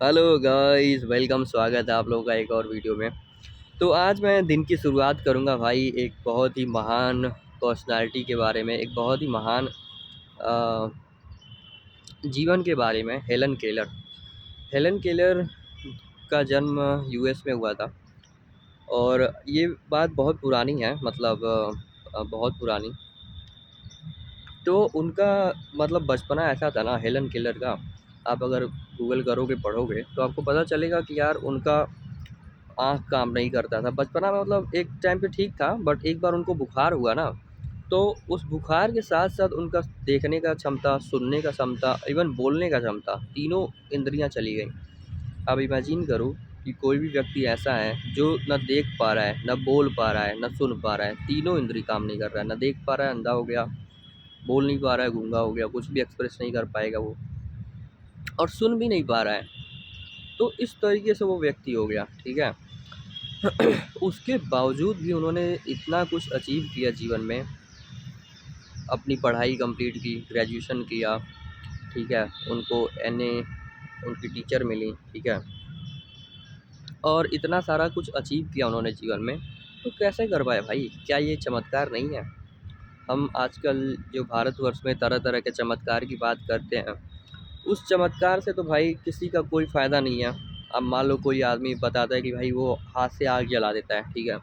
Hello guys, welcome. स्वागत है आप लोगों का एक और वीडियो में। तो आज मैं दिन की शुरुआत करूंगा भाई एक बहुत ही महान पर्सनालिटी के बारे में, एक बहुत ही महान अ, जीवन के बारे में। हेलन केलर का जन्म यूएस में हुआ था और ये बात बहुत पुरानी है, मतलब बहुत पुरानी। तो उनका मतलब बचपना ऐसा था ना हेलन केलर का। आप अगर गूगल करोगे, पढ़ोगे तो आपको पता चलेगा कि यार उनका आँख काम नहीं करता था बचपना में। मतलब एक टाइम पे ठीक था, बट एक बार उनको बुखार हुआ ना, तो उस बुखार के साथ साथ उनका देखने का क्षमता, सुनने का क्षमता, इवन बोलने का क्षमता, तीनों इंद्रियां चली गई। अब इमेजिन करो कि कोई भी व्यक्ति ऐसा है जो न देख पा रहा है, न बोल पा रहा है, न सुन पा रहा है, तीनों इंद्री काम नहीं कर रहा है। न देख पा रहा है, अंधा हो गया, बोल नहीं पा रहा है, गूंगा हो गया, कुछ भी एक्सप्रेस नहीं कर पाएगा वो, और सुन भी नहीं पा रहा है। तो इस तरीके से वो व्यक्ति हो गया, ठीक है। उसके बावजूद भी उन्होंने इतना कुछ अचीव किया जीवन में। अपनी पढ़ाई कंप्लीट की, ग्रेजुएशन किया, ठीक है। उनको एनए, उनकी टीचर मिली, ठीक है। और इतना सारा कुछ अचीव किया उन्होंने जीवन में। तो कैसे कर पाए भाई? क्या ये चमत्कार नहीं है? हम आजकल जो भारतवर्ष में तरह तरह के चमत्कार की बात करते हैं, उस चमत्कार से तो भाई किसी का कोई फ़ायदा नहीं है। अब मान लो कोई आदमी बताता है कि भाई वो हाथ से आग जला देता है, ठीक है।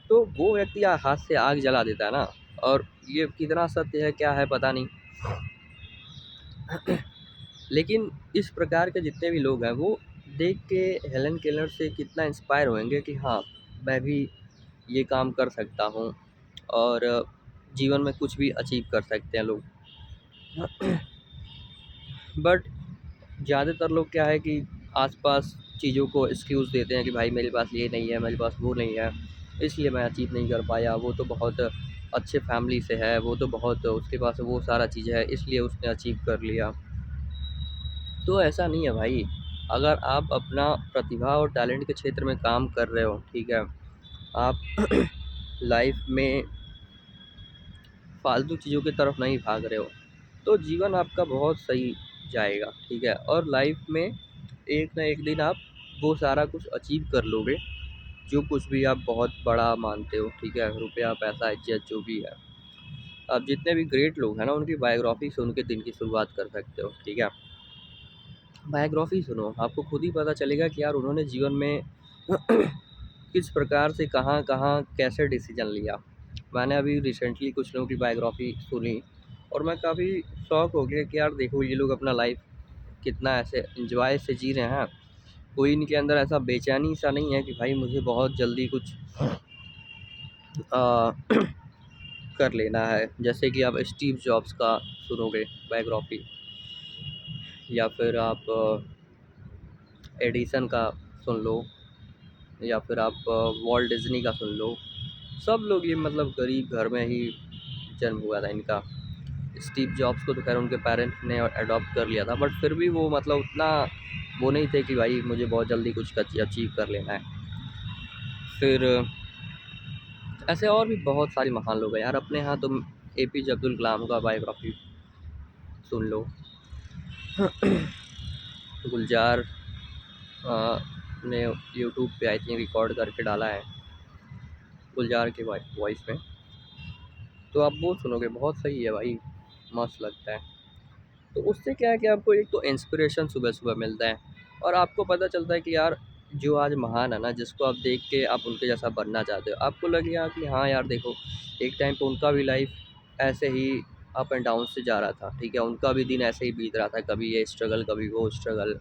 तो वो व्यक्ति हाथ से आग जला देता है ना, और ये कितना सत्य है क्या है पता नहीं। लेकिन इस प्रकार के जितने भी लोग हैं वो देख के हेलन केलर से कितना इंस्पायर होंगे कि हाँ, मैं भी ये काम कर सकता हूँ और जीवन में कुछ भी अचीव कर सकते हैं लोग। बट ज़्यादातर लोग क्या है कि आसपास चीज़ों को एक्सक्यूज़ देते हैं कि भाई मेरे पास ये नहीं है, मेरे पास वो नहीं है, इसलिए मैं अचीव नहीं कर पाया। वो तो बहुत अच्छे फैमिली से है, वो तो बहुत, उसके पास वो सारा चीज़ है, इसलिए उसने अचीव कर लिया। तो ऐसा नहीं है भाई। अगर आप अपना प्रतिभा और टैलेंट के क्षेत्र में काम कर रहे हो, ठीक है, आप लाइफ में फालतू चीज़ों की तरफ नहीं भाग रहे हो, तो जीवन आपका बहुत सही जाएगा, ठीक है। और लाइफ में एक ना एक दिन आप वो सारा कुछ अचीव कर लोगे जो कुछ भी आप बहुत बड़ा मानते हो, ठीक है। रुपया, पैसा, इज्जत, जो भी है। आप जितने भी ग्रेट लोग हैं ना, उनकी बायोग्राफी से उनके दिन की शुरुआत कर सकते हो, ठीक है। बायोग्राफी सुनो, आपको खुद ही पता चलेगा कि यार उन्होंने जीवन में किस प्रकार से कहाँ कहाँ कैसे डिसीजन लिया। मैंने अभी रिसेंटली कुछ लोगों की बायोग्राफी सुनी और मैं काफ़ी शॉक हो गया कि यार देखो ये लोग अपना लाइफ कितना ऐसे एंजॉय से जी रहे हैं। कोई इनके अंदर ऐसा बेचैनी सा नहीं है कि भाई मुझे बहुत जल्दी कुछ आ, कर लेना है। जैसे कि आप स्टीव जॉब्स का सुनोगे बायोग्राफी, या फिर आप एडिसन का सुन लो, या फिर आप वॉल्ट डिज्नी का सुन लो। सब लोग ये मतलब गरीब घर में ही जन्म हुआ था इनका। स्टीव जॉब्स को तो खैर उनके पेरेंट्स ने अडॉप्ट कर लिया था, बट फिर भी वो मतलब उतना वो नहीं थे कि भाई मुझे बहुत जल्दी कुछ अचीव कर लेना है। फिर ऐसे और भी बहुत सारी महान लोग हैं यार अपने यहाँ। तुम एपीजे अब्दुल कलाम का बायोग्राफी सुन लो। गुलजार ने यूट्यूब पे आई थिंक रिकॉर्ड करके डाला है, गुलजार के वॉइस में। तो आप वो सुनोगे, बहुत सही है भाई, मस्त लगता है। तो उससे क्या है कि आपको एक तो इंस्पिरेशन सुबह सुबह मिलता है, और आपको पता चलता है कि यार जो आज महान है ना, जिसको आप देख के आप उनके जैसा बनना चाहते हो, आपको लगेगा कि हाँ यार देखो, एक टाइम पे उनका भी लाइफ ऐसे ही अप एंड डाउन से जा रहा था, ठीक है। उनका भी दिन ऐसे ही बीत रहा था, कभी ये स्ट्रगल, कभी वो स्ट्रगल,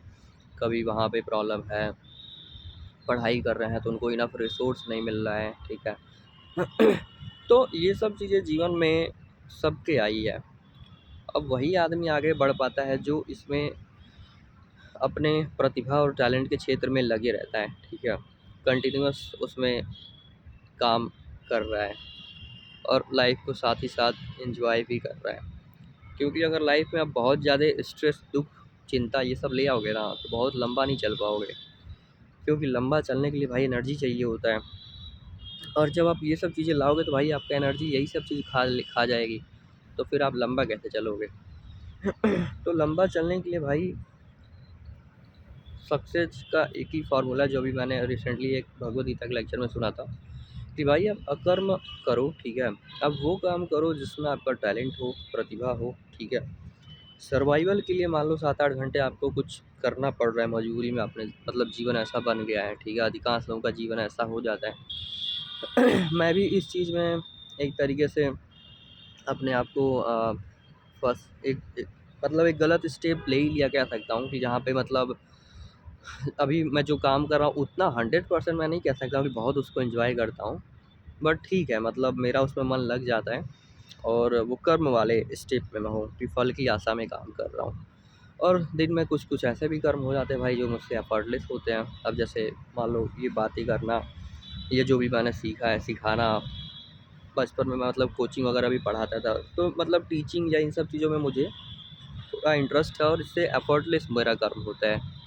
कभी वहाँ पे प्रॉब्लम है, पढ़ाई कर रहे हैं तो उनको इनफ रिसोर्स नहीं मिल रहा है, ठीक है। तो ये सब चीज़ें जीवन में सबके आई है। अब वही आदमी आगे बढ़ पाता है जो इसमें अपने प्रतिभा और टैलेंट के क्षेत्र में लगे रहता है, ठीक है। कंटिन्यूअस उसमें काम कर रहा है और लाइफ को साथ ही साथ एंजॉय भी कर रहा है। क्योंकि अगर लाइफ में आप बहुत ज़्यादा स्ट्रेस, दुख, चिंता ये सब ले आओगे ना, तो बहुत लंबा नहीं चल पाओगे। क्योंकि लंबा चलने के लिए भाई एनर्जी चाहिए होता है, और जब आप ये सब चीज़ें लाओगे तो भाई आपका एनर्जी यही सब चीज़ खा खा जाएगी। तो फिर आप लंबा कैसे चलोगे? तो लंबा चलने के लिए भाई सक्सेस का एक ही फार्मूला, जो भी मैंने रिसेंटली एक भगवद गीता के लेक्चर में सुना था, कि भाई आप अकर्म करो, ठीक है। अब वो काम करो जिसमें आपका टैलेंट हो, प्रतिभा हो, ठीक है। सर्वाइवल के लिए मान लो 7-8 घंटे आपको कुछ करना पड़ रहा है मजबूरी में, आपने मतलब जीवन ऐसा बन गया है, ठीक है। अधिकांश लोगों का जीवन ऐसा हो जाता है। मैं भी इस चीज़ में एक तरीके से अपने आप को फर्स्ट मतलब एक गलत स्टेप ले ही लिया कह सकता हूँ, कि जहाँ पे मतलब अभी मैं जो काम कर रहा हूँ उतना 100% मैं नहीं कह सकता कि बहुत उसको एंजॉय करता हूँ, बट ठीक है, मतलब मेरा उसमें मन लग जाता है। और वो कर्म वाले स्टेप में मैं हूँ कि फल की आशा में काम कर रहा हूँ। और दिन में कुछ कुछ ऐसे भी कर्म हो जाते हैं भाई जो मुझसे एफर्टलेस होते हैं। अब जैसे मान लो ये बातें करना, ये जो भी मैंने सीखा है, सिखाना, बचपन में मैं मतलब कोचिंग वगैरह भी पढ़ाता था, तो मतलब टीचिंग या इन सब चीज़ों में मुझे थोड़ा इंटरेस्ट है, और इससे एफर्टलेस मेरा कर्म होता है।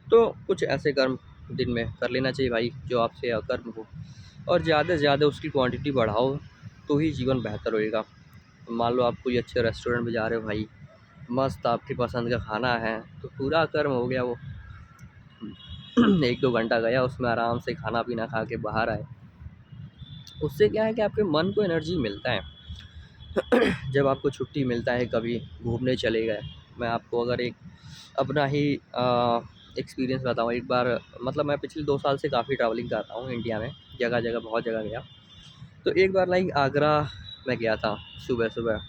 तो कुछ ऐसे कर्म दिन में कर लेना चाहिए भाई जो आपसे अकर्म हो, और ज़्यादा से ज़्यादा उसकी क्वांटिटी बढ़ाओ, तो ही जीवन बेहतर होएगा। मान लो आप कोई अच्छे रेस्टोरेंट में जा रहे हो भाई, मस्त आपकी पसंद का खाना है, तो पूरा कर्म हो गया वो। 1-2 घंटा गया उसमें, आराम से खाना पीना खा के बाहर आए, उससे क्या है कि आपके मन को एनर्जी मिलता है। जब आपको छुट्टी मिलता है, कभी घूमने चले गए। मैं आपको अगर एक अपना ही एक्सपीरियंस बताऊँ, एक बार मतलब मैं पिछले 2 साल से काफ़ी ट्रैवलिंग कर रहा हूँ इंडिया में, जगह जगह बहुत जगह गया। तो एक बार लाइक आगरा में गया था, सुबह सुबह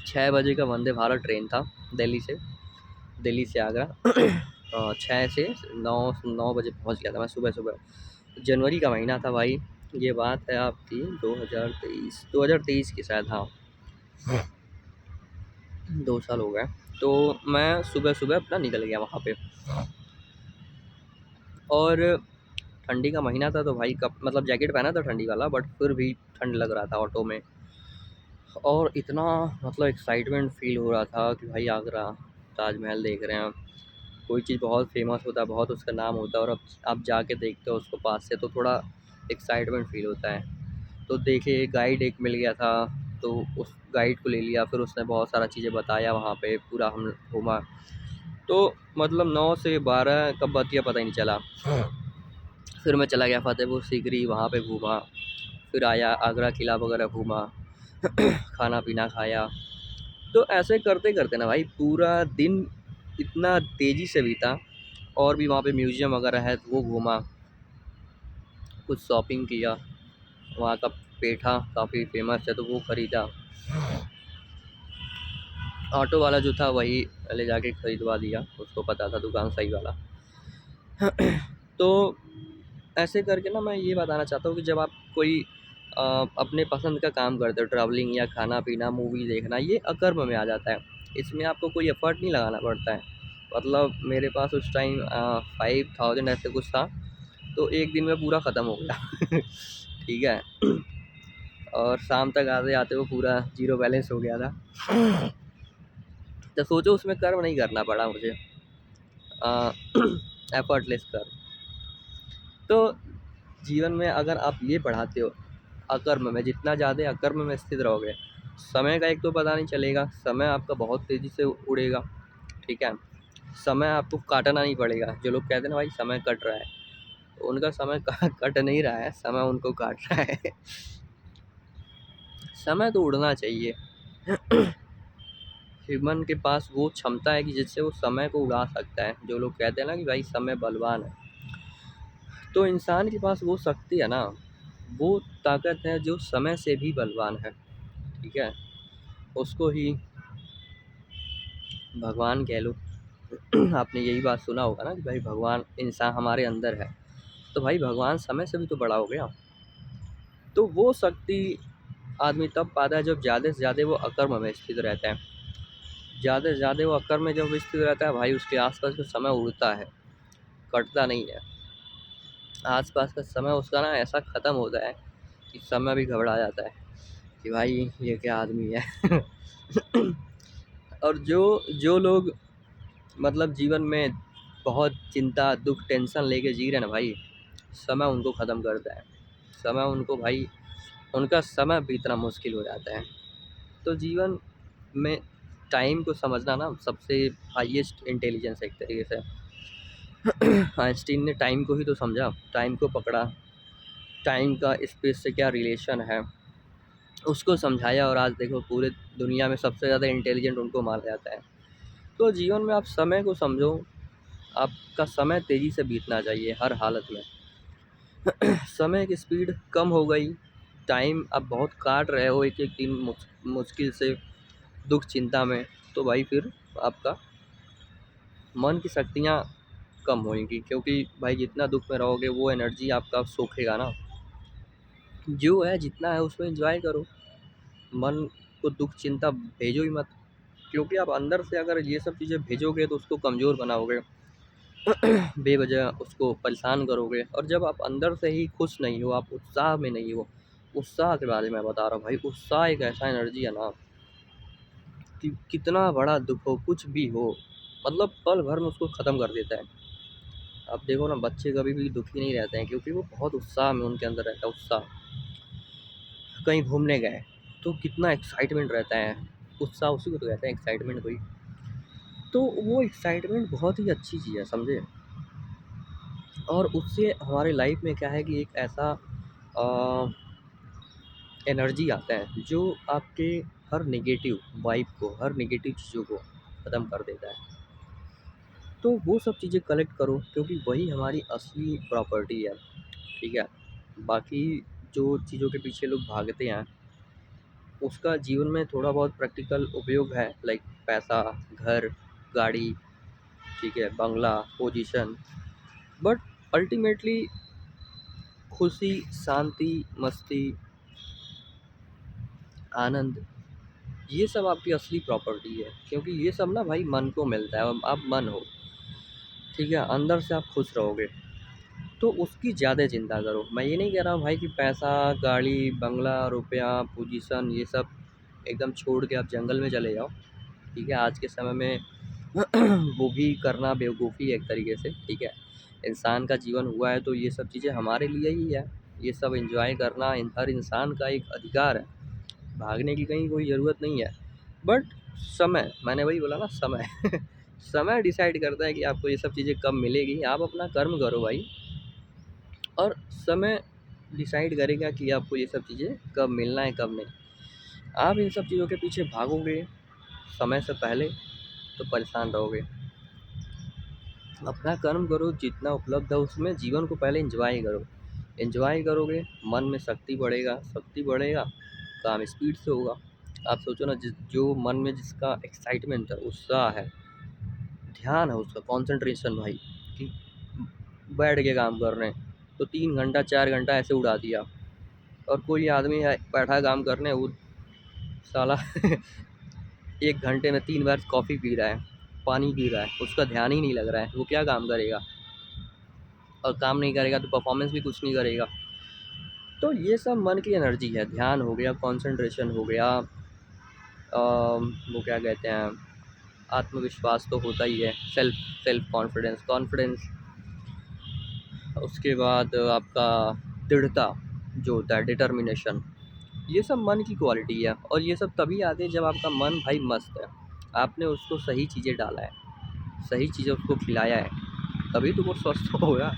6 बजे का वंदे भारत ट्रेन था, दिल्ली से आगरा। 6 से 9 बजे पहुंच गया था मैं सुबह सुबह। जनवरी का महीना था भाई, ये बात है आपकी 2023 की शायद, हाँ 2 साल हो गए। तो मैं सुबह सुबह अपना निकल गया वहाँ पे, और ठंडी का महीना था, तो भाई कब मतलब जैकेट पहना था ठंडी वाला, बट फिर भी ठंड लग रहा था ऑटो में। और इतना मतलब एक्साइटमेंट फील हो रहा था कि भाई आगरा, ताजमहल देख रहे हैं, कोई चीज़ बहुत फेमस होता है, बहुत उसका नाम होता है, और अब आप जाके देखते हो उसको पास से, तो थोड़ा एक्साइटमेंट फील होता है। तो देखिए गाइड एक मिल गया था, तो उस गाइड को ले लिया, फिर उसने बहुत सारा चीज़ें बताया, वहाँ पे पूरा हम घूमा। तो मतलब 9 से 12 कब बज गया पता ही नहीं चला। फिर मैं चला गया फतेहपुर सीकरी, वहाँ पे घूमा, फिर आया आगरा किला वगैरह घूमा। खाना पीना खाया। तो ऐसे करते करते ना भाई पूरा दिन इतना तेज़ी से बीता। और भी वहाँ पे म्यूज़ियम वगैरह है, तो वो घूमा, कुछ शॉपिंग किया, वहाँ का पेठा काफ़ी फेमस है तो वो ख़रीदा। ऑटो वाला जो था वही ले जाके ख़रीदवा दिया, उसको पता था दुकान सही वाला। तो ऐसे करके ना मैं ये बताना चाहता हूँ कि जब आप कोई अपने पसंद का काम करते हो, ट्रैवलिंग या खाना पीना, मूवी देखना, ये अकर्म में आ जाता है। इसमें आपको कोई एफ़र्ट नहीं लगाना पड़ता है। मतलब मेरे पास उस टाइम 5000 ऐसे कुछ था, तो एक दिन में पूरा ख़त्म हो गया। ठीक है। और शाम तक आते आते वो पूरा ज़ीरो बैलेंस हो गया था। तो सोचो उसमें कर्म नहीं करना पड़ा मुझे, एफर्टलेस कर्म। तो जीवन में अगर आप ये पढ़ाते हो, अकर्म में जितना ज़्यादा अकर्म में स्थित रहोगे, समय का एक तो पता नहीं चलेगा, समय आपका बहुत तेज़ी से उड़ेगा, ठीक है। समय आपको काटना नहीं पड़ेगा। जो लोग कहते हैं ना भाई समय कट रहा है, तो उनका समय कट नहीं रहा है, समय उनको काट रहा है। समय तो उड़ना चाहिए। ह्यूमन के पास वो क्षमता है कि जिससे वो समय को उड़ा सकता है। जो लोग कहते हैं ना कि भाई समय बलवान है, तो इंसान के पास वो शक्ति है ना, वो ताकत है जो समय से भी बलवान है, ठीक है। उसको ही भगवान कह लो। आपने यही बात सुना होगा ना कि भाई भगवान इंसान हमारे अंदर है, तो भाई भगवान समय से भी तो बड़ा हो गया। तो वो शक्ति आदमी तब पाता है जब ज़्यादा से ज़्यादा वो अकर्म में स्थित रहता है। ज़्यादा से ज़्यादा वो अकर्म में जब स्थित रहता है भाई, उसके आसपास का समय उड़ता है, कटता नहीं है। आसपास का समय उसका ना ऐसा ख़त्म होता है कि समय भी घबरा जाता है कि भाई ये क्या आदमी है। और जो जो लोग मतलब जीवन में बहुत चिंता, दुख, टेंशन लेके जी रहे हैं ना भाई, समय उनको ख़त्म करता है। समय उनको भाई, उनका समय बीतना मुश्किल हो जाता है। तो जीवन में टाइम को समझना ना सबसे हाईएस्ट इंटेलिजेंस है एक तरीके से। आइंस्टीन ने टाइम को ही तो समझा, टाइम को पकड़ा, टाइम का स्पेस से क्या रिलेशन है उसको समझाया, और आज देखो पूरे दुनिया में सबसे ज़्यादा इंटेलिजेंट उनको माना जाता है। तो जीवन में आप समय को समझो, आपका समय तेज़ी से बीतना चाहिए हर हालत में। समय की स्पीड कम हो गई, टाइम आप बहुत काट रहे हो एक एक दिन मुश्किल से दुख चिंता में, तो भाई फिर आपका मन की शक्तियाँ कम होंगी, क्योंकि भाई जितना दुख में रहोगे वो एनर्जी आपका सोखेगा ना। जो है जितना है उसमें एंजॉय करो, मन को दुख चिंता भेजो ही मत, क्योंकि आप अंदर से अगर ये सब चीज़ें भेजोगे तो उसको कमज़ोर बनाओगे, बेवजह उसको परेशान करोगे। और जब आप अंदर से ही खुश नहीं हो, आप उत्साह में नहीं हो, उत्साह के बारे में बता रहा हूँ भाई, उत्साह एक ऐसा एनर्जी है ना कि कितना बड़ा दुख हो कुछ भी हो, मतलब पल भर में उसको ख़त्म कर देता है। आप देखो ना बच्चे कभी भी दुखी नहीं रहते हैं, क्योंकि वो बहुत उत्साह में उनके अंदर रहता है उत्साह। कहीं घूमने गए तो कितना एक्साइटमेंट रहता है, उत्साह उसी को तो कहते हैं एक्साइटमेंट कोई। तो वो एक्साइटमेंट बहुत ही अच्छी चीज़ है समझे। और उससे हमारे लाइफ में क्या है कि एक ऐसा एनर्जी आता है जो आपके हर नेगेटिव वाइब को, हर नेगेटिव चीज़ों को ख़त्म कर देता है। तो वो सब चीज़ें कलेक्ट करो, क्योंकि वही हमारी असली प्रॉपर्टी है, ठीक है। बाकी जो चीज़ों के पीछे लोग भागते हैं उसका जीवन में थोड़ा बहुत प्रैक्टिकल उपयोग है, लाइक पैसा, घर, गाड़ी, ठीक है, बंगला, पोजीशन, बट अल्टीमेटली खुशी, शांति, मस्ती, आनंद, ये सब आपकी असली प्रॉपर्टी है, क्योंकि ये सब ना भाई मन को मिलता है। आप मन हो, ठीक है, अंदर से आप खुश रहोगे तो उसकी ज़्यादा चिंता करो। मैं ये नहीं कह रहा हूँ भाई कि पैसा, गाड़ी, बंगला, रुपया, पोजीशन ये सब एकदम छोड़ के आप जंगल में चले जाओ, ठीक है। आज के समय में वो भी करना बेवकूफ़ी है एक तरीके से, ठीक है। इंसान का जीवन हुआ है तो ये सब चीज़ें हमारे लिए ही है, ये सब एंजॉय करना हर इंसान का एक अधिकार है, भागने की कहीं कोई ज़रूरत नहीं है। बट समय, मैंने वही बोला ना समय, समय डिसाइड करता है कि आपको ये सब चीज़ें कब मिलेगी। आप अपना कर्म करो भाई, और समय डिसाइड करेगा कि आपको ये सब चीज़ें कब मिलना है कब नहीं। आप इन सब चीज़ों के पीछे भागोगे समय से पहले तो परेशान रहोगे। अपना कर्म करो, जितना उपलब्ध है उसमें जीवन को पहले एंजॉय करो। एंजॉय करोगे, मन में शक्ति बढ़ेगा, शक्ति बढ़ेगा, काम स्पीड से होगा। आप सोचो ना, जो मन में जिसका एक्साइटमेंट है, उत्साह है, ध्यान है, उसका कंसंट्रेशन भाई, कि बैठ के काम कर रहे हैं तो 3 घंटा 4 घंटा ऐसे उड़ा दिया। और कोई आदमी है बैठा काम करने, वो साला 1 घंटे में 3 बार कॉफ़ी पी रहा है, पानी पी रहा है, उसका ध्यान ही नहीं लग रहा है, वो क्या काम करेगा। और काम नहीं करेगा तो परफॉर्मेंस भी कुछ नहीं करेगा। तो ये सब मन की एनर्जी है, ध्यान हो गया, कंसंट्रेशन हो गया, वो क्या कहते हैं, आत्मविश्वास तो होता ही है, सेल्फ सेल्फ कॉन्फिडेंस, कॉन्फिडेंस। उसके बाद आपका दृढ़ता जो होता है, डिटर्मिनेशन, ये सब मन की क्वालिटी है। और ये सब तभी आते हैं जब आपका मन भाई मस्त है, आपने उसको सही चीज़ें डाला है, सही चीज़ें उसको खिलाया है, तभी तो वो स्वस्थ होगा।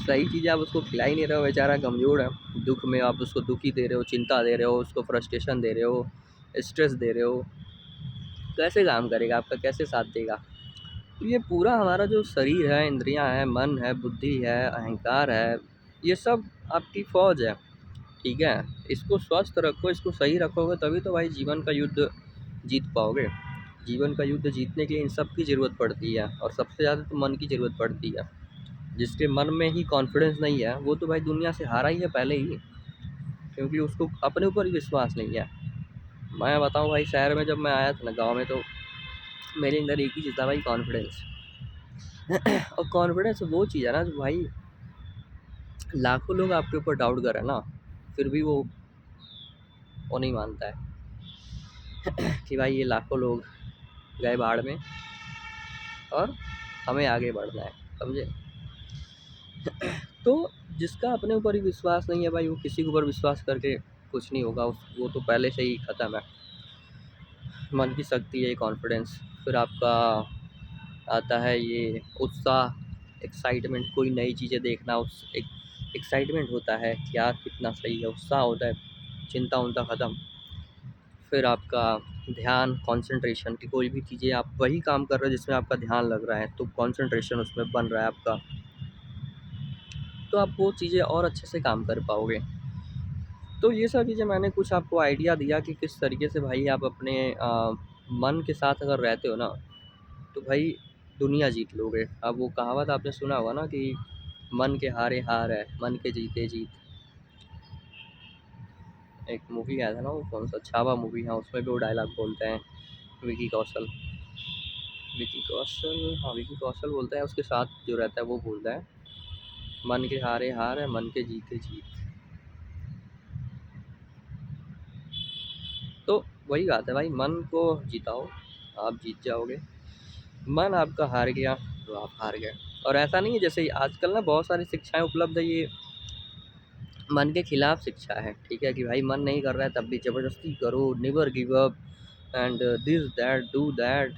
सही चीज़ें आप उसको खिला ही नहीं रहे हो, बेचारा कमज़ोर है, दुख में आप उसको दुखी दे रहे हो, चिंता दे रहे हो, उसको फ्रस्ट्रेशन दे रहे हो, स्ट्रेस दे रहे हो, कैसे काम करेगा आपका, कैसे साथ देगा। तो ये पूरा हमारा जो शरीर है, इंद्रियां हैं, मन है, बुद्धि है, अहंकार है, ये सब आपकी फ़ौज है, ठीक है। इसको स्वस्थ रखो, इसको सही रखोगे तभी तो भाई जीवन का युद्ध जीत पाओगे। जीवन का युद्ध जीतने के लिए इन सब की ज़रूरत पड़ती है, और सबसे ज़्यादा तो मन की ज़रूरत पड़ती है। जिसके मन में ही कॉन्फिडेंस नहीं है वो तो भाई दुनिया से हारा ही है पहले ही, क्योंकि उसको अपने ऊपर ही विश्वास नहीं है। मैं बताऊं भाई, शहर में जब मैं आया था ना, गांव में, तो मेरे अंदर एक ही चीज़ था भाई, कॉन्फिडेंस। और कॉन्फिडेंस वो चीज़ है ना जो भाई लाखों लोग आपके ऊपर डाउट करें ना, फिर भी वो नहीं मानता है कि भाई ये लाखों लोग गए बाढ़ में और हमें आगे बढ़ना है, समझे। तो जिसका अपने ऊपर ही विश्वास नहीं है भाई, वो किसी के ऊपर विश्वास करके कुछ नहीं होगा, वो तो पहले से ही ख़त्म है। मन की शक्ति है कॉन्फिडेंस। फिर आपका आता है ये उत्साह, एक्साइटमेंट, कोई नई चीज़ें देखना, उस एक एक्साइटमेंट होता है कि यार कितना सही है, उत्साह होता है, चिंता उनता ख़त्म। फिर आपका ध्यान, कंसंट्रेशन की कोई भी चीज़ें आप वही काम कर रहे हो जिसमें आपका ध्यान लग रहा है, तो कंसंट्रेशन उसमें बन रहा है आपका, तो आप वो चीज़ें और अच्छे से काम कर पाओगे। तो ये सब चीज़ें मैंने कुछ आपको आइडिया दिया कि किस तरीके से भाई आप अपने मन के साथ अगर रहते हो ना, तो भाई दुनिया जीत लोगे। अब वो कहावत आपने सुना होगा ना कि मन के हारे हार है, मन के जीते जीत। एक मूवी आया था ना, वो कौन सा छावा मूवी, हाँ उसमें भी वो डायलॉग बोलते हैं विकी कौशल। विकी कौशल, हाँ विकी कौशल बोलता है, उसके साथ जो रहता है वो बोलता है मन के हारे हार है, मन के जीते जीत। तो वही बात है भाई, मन को जिताओ, आप जीत जाओगे। मन आपका हार गया तो आप हार गए। और ऐसा नहीं है, जैसे आजकल ना बहुत सारी शिक्षाएं उपलब्ध है, ये मन के खिलाफ शिक्षा है, ठीक है, कि भाई मन नहीं कर रहा है तब भी ज़बरदस्ती करो, never give up and this that do that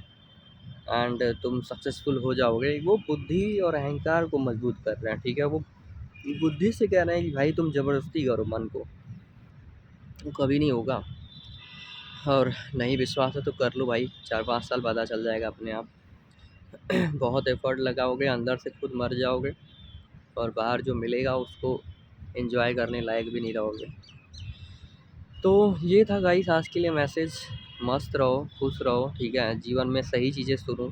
and तुम सक्सेसफुल हो जाओगे। वो बुद्धि और अहंकार को मजबूत कर रहे हैं, ठीक है, वो बुद्धि से कह रहे हैं कि भाई तुम ज़बरदस्ती करो मन को, वो कभी नहीं होगा। और नहीं विश्वास है तो कर लो भाई, 4-5 साल पता चल जाएगा अपने आप। बहुत एफर्ट लगाओगे, अंदर से खुद मर जाओगे और बाहर जो मिलेगा उसको एंजॉय करने लायक भी नहीं रहोगे। तो ये था गाइस आज के लिए मैसेज। मस्त रहो, खुश रहो, ठीक है, जीवन में सही चीज़ें सुनो,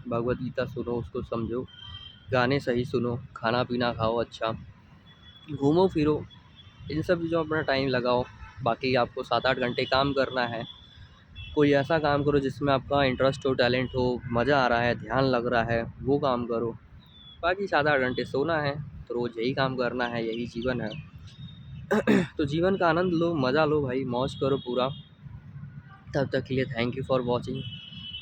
भगवत गीता सुनो, उसको समझो, गाने सही सुनो, खाना पीना खाओ अच्छा, घूमो फिरो, इन सब चीज़ों में अपना टाइम लगाओ। बाकी आपको 7-8 घंटे काम करना है, कोई ऐसा काम करो जिसमें आपका इंटरेस्ट हो, टैलेंट हो, मज़ा आ रहा है, ध्यान लग रहा है, वो काम करो। बाकी 7-8 घंटे सोना है, तो रोज़ यही काम करना है, यही जीवन है। तो जीवन का आनंद लो, मज़ा लो भाई, मौज करो पूरा। तब तक के लिए थैंक यू फॉर वॉचिंग।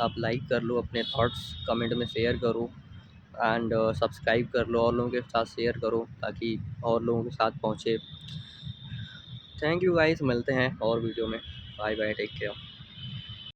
आप लाइक कर लो, अपने थॉट्स कमेंट में शेयर करो एंड सब्सक्राइब कर लो, और लोगों के साथ शेयर करो ताकि और लोगों के साथ पहुँचे। थैंक यू गाइस, मिलते हैं और वीडियो में। Bye bye, take care.